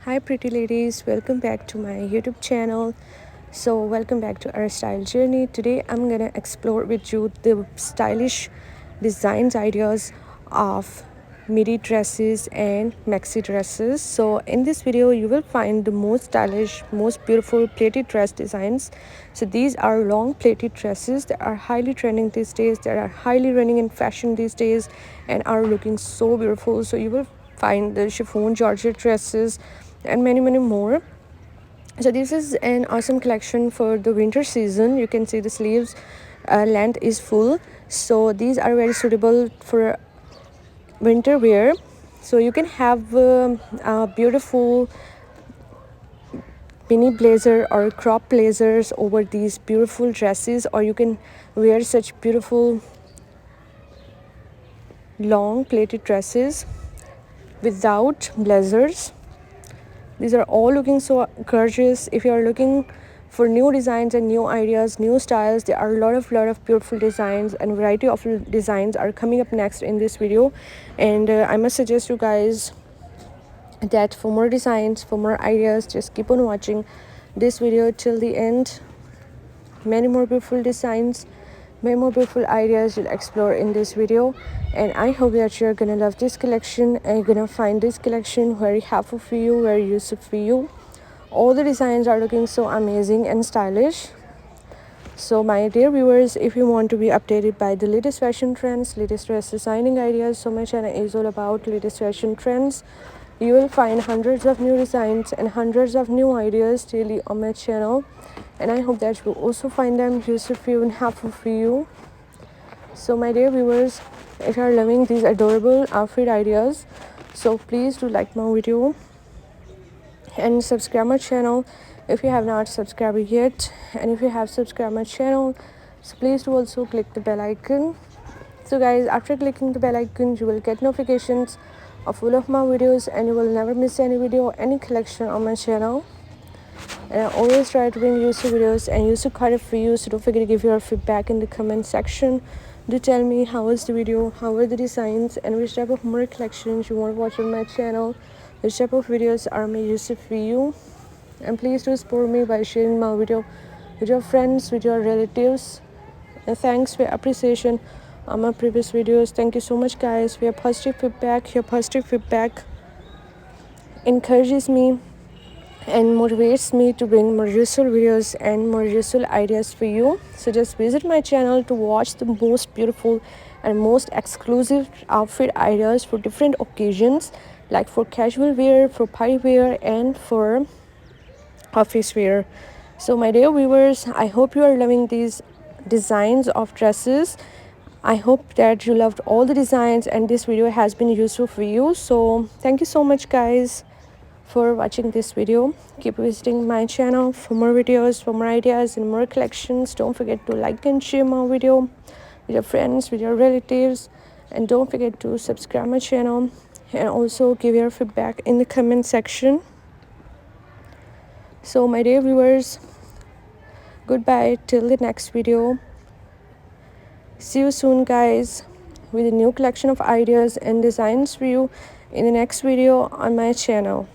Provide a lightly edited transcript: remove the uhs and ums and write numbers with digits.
Hi pretty ladies, welcome back to my YouTube channel. So welcome back to our style journey. Today I'm gonna explore with you the stylish designs ideas of midi dresses and maxi dresses. So in this video you will find the most stylish, most beautiful plated dress designs. So these are long plated dresses that are highly trending these days, that are highly running in fashion these days and are looking so beautiful. So you will find the chiffon georgette dresses and many more. So this is an awesome collection for the winter season. You can see the sleeves length is full, so these are very suitable for winter wear. So you can have a beautiful mini blazer or crop blazers over these beautiful dresses, or you can wear such beautiful long plaited dresses without blazers. These are all looking so gorgeous. If you are looking for new designs and new ideas, new styles, there are a lot of beautiful designs and variety of designs are coming up next in this video. And I must suggest you guys that for more designs, for more ideas, just keep on watching this video till the end. Many more beautiful designs, many more beautiful ideas you'll explore in this video, and I hope that you're gonna love this collection and you're gonna find this collection very helpful for you, very useful for you. All the designs are looking so amazing and stylish. So my dear viewers, if you want to be updated by the latest fashion trends, latest dress designing ideas, so my channel is all about latest fashion trends. You will find hundreds of new designs and hundreds of new ideas daily on my channel, and I hope that you will also find them useful for you and helpful for you. So my dear viewers, if you are loving these adorable outfit ideas, so please do like my video and subscribe my channel if you have not subscribed yet. And if you have subscribed my channel, so please do also click the bell icon. So guys, after clicking the bell icon, you will get notifications of all of my videos and you will never miss any video, any collection on my channel. And I always try to bring useful videos and useful content for you, so don't forget to give your feedback in the comment section. Do tell me how was the video, how were the designs, and which type of more collections you want to watch on my channel, which type of videos are more useful for you. And please do support me by sharing my video with your friends, with your relatives. And thanks for your appreciation on my previous videos. Thank you so much guys for your positive feedback. Your positive feedback encourages me and motivates me to bring more useful videos and more useful ideas for you. So just visit my channel to watch the most beautiful and most exclusive outfit ideas for different occasions, like for casual wear, for party wear, and for office wear. So my dear viewers, I hope you are loving these designs of dresses. I hope that you loved all the designs and this video has been useful for you. So thank you so much guys for watching this video. Keep visiting my channel for more videos, for more ideas and more collections. Don't forget to like and share my video with your friends, with your relatives, and don't forget to subscribe my channel and also give your feedback in the comment section. So my dear viewers, goodbye till the next video. See you soon guys with a new collection of ideas and designs for you in the next video on my channel.